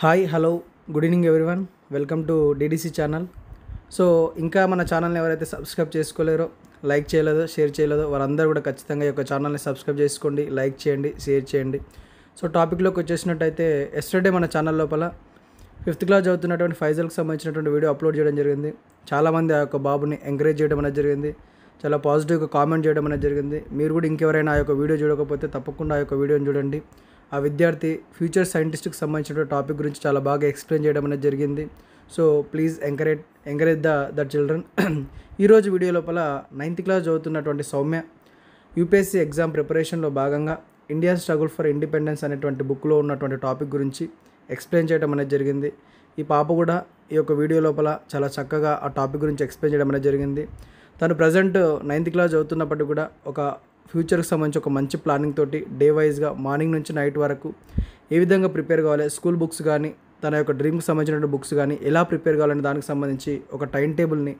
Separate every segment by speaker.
Speaker 1: Hi hello good evening everyone. Welcome to DDC channel. So ఇంకా మన ఛానల్ని ఎవరైతే సబ్స్క్రైబ్ చేసుకోలేరో, లైక్ చేయలేదో, షేర్ చేయలేదో వారందరూ కూడా ఖచ్చితంగా ఈ యొక్క ఛానల్ని సబ్స్క్రైబ్ చేసుకోండి, లైక్ చేయండి, షేర్ చేయండి. సో టాపిక్లోకి వచ్చేసినట్టయితే ఎస్టర్డే మన ఛానల్ లోపల 5th క్లాస్ చదువుతున్నటువంటి ఫైజల్కి సంబంధించినటువంటి వీడియో అప్లోడ్ చేయడం జరిగింది. చాలామంది ఆ యొక్క బాబుని ఎంకరేజ్ చేయడం అనేది జరిగింది, చాలా పాజిటివ్గా కామెంట్ చేయడం అనేది జరిగింది. మీరు కూడా ఇంకెవరైనా ఆ యొక్క వీడియో చూడకపోతే తప్పకుండా ఆ యొక్క వీడియోని చూడండి. ఆ విద్యార్థి ఫ్యూచర్ సైంటిస్ట్కి సంబంధించిన టాపిక్ గురించి చాలా బాగా ఎక్స్ప్లెయిన్ చేయడం అనేది జరిగింది. So please encourage the children. ఈరోజు వీడియో లోపల 9th క్లాస్ చదువుతున్నటువంటి సౌమ్య యూపీఎస్సీ ఎగ్జామ్ ప్రిపరేషన్లో భాగంగా ఇండియా స్ట్రగుల్ ఫర్ ఇండిపెండెన్స్ అనేటువంటి బుక్లో ఉన్నటువంటి టాపిక్ గురించి ఎక్స్ప్లెయిన్ చేయడం అనేది జరిగింది. ఈ పాప కూడా ఈ యొక్క వీడియో లోపల చాలా చక్కగా ఆ టాపిక్ గురించి ఎక్స్ప్లెయిన్ చేయడం అనేది జరిగింది. తను ప్రజెంట్ 9th క్లాస్ చదువుతున్నప్పటికీ కూడా ఒక ఫ్యూచర్కి సంబంధించి ఒక మంచి ప్లానింగ్ తోటి డే వైజ్గా మార్నింగ్ నుంచి నైట్ వరకు ఏ విధంగా ప్రిపేర్ కావాలి, స్కూల్ బుక్స్ కానీ తన యొక్క డ్రీమ్కి సంబంధించిన బుక్స్ కానీ ఎలా ప్రిపేర్ కావాలనే దానికి సంబంధించి ఒక టైం టేబుల్ని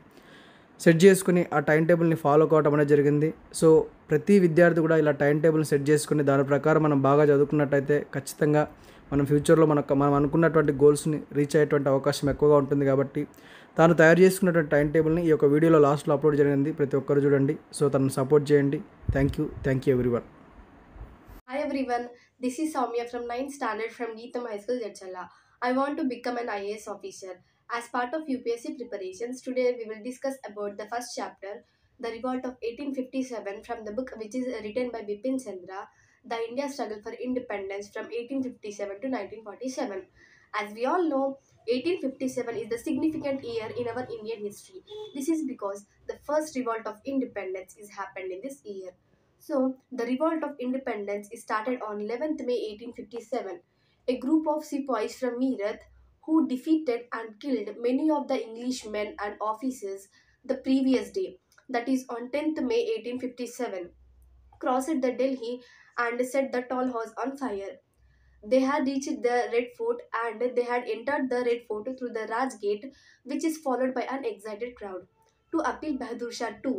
Speaker 1: సెట్ చేసుకుని ఆ టైం టేబుల్ని ఫాలో కావడం అనేది జరిగింది. సో ప్రతి విద్యార్థి కూడా ఇలా టైం టేబుల్ని సెట్ చేసుకుని దాని ప్రకారం మనం బాగా చదువుకున్నట్టయితే ఖచ్చితంగా మనం ఫ్యూచర్లో మనం అనుకున్నటువంటి గోల్స్ని రీచ్ అయ్యేటువంటి అవకాశం ఎక్కువగా ఉంటుంది. కాబట్టి తాను తయారు చేసుకున్నటువంటి టైం టేబుల్ని ఈ యొక్క వీడియోలో లాస్ట్లో అప్లోడ్ జరిగింది, ప్రతి ఒక్కరు చూడండి. సో తనను సపోర్ట్ చేయండి. Thank you everyone.
Speaker 2: Hi everyone, this is Soumya from 9th standard from Geetham High School, Jadchala. I want to become an IAS officer. As part of UPSC preparations, today we will discuss about the first chapter, The Revolt of 1857, from the book which is written by Bipin Chandra, The India Struggle for Independence from 1857 to 1947. As we all know, 1857 is the significant year in our Indian history. This is because the first revolt of independence is happened in this year. So, the Revolt of Independence is started on 11th May 1857. A group of sepoys from Meerut, who defeated and killed many of the English men and officers the previous day, that is on 10th May 1857, crossed the Delhi and set the Toll House on fire. They had reached the Red Fort and they had entered the Red Fort through the Raj Gate, which is followed by an excited crowd, to appeal Bahadur Shah II.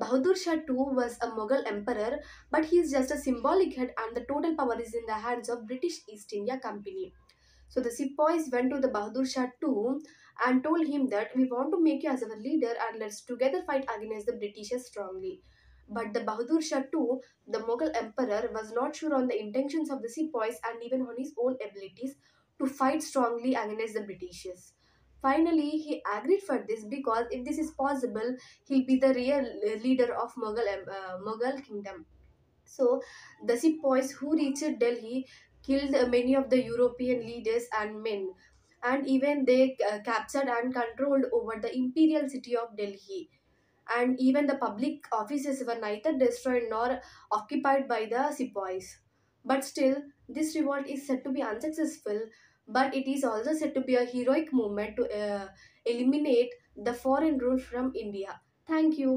Speaker 2: Bahadur Shah II was a Mughal emperor, but he is just a symbolic head and the total power is in the hands of British East India Company. So the sepoys went to the Bahadur Shah II and told him that we want to make you as our leader and let's together fight against the Britishers strongly. But the Bahadur Shah II, the Mughal emperor, was not sure on the intentions of the sepoys and even on his own abilities to fight strongly against the Britishers. Finally, he agreed for this because if this is possible, he'll be the real leader of Mughal kingdom. So, the sepoys who reached Delhi killed many of the European leaders and men, and even they captured and controlled over the imperial city of Delhi. And even the public offices were neither destroyed nor occupied by the sepoys. But still, this revolt is said to be unsuccessful, but it is also said to be a heroic movement to eliminate the foreign rule from India. Thank you.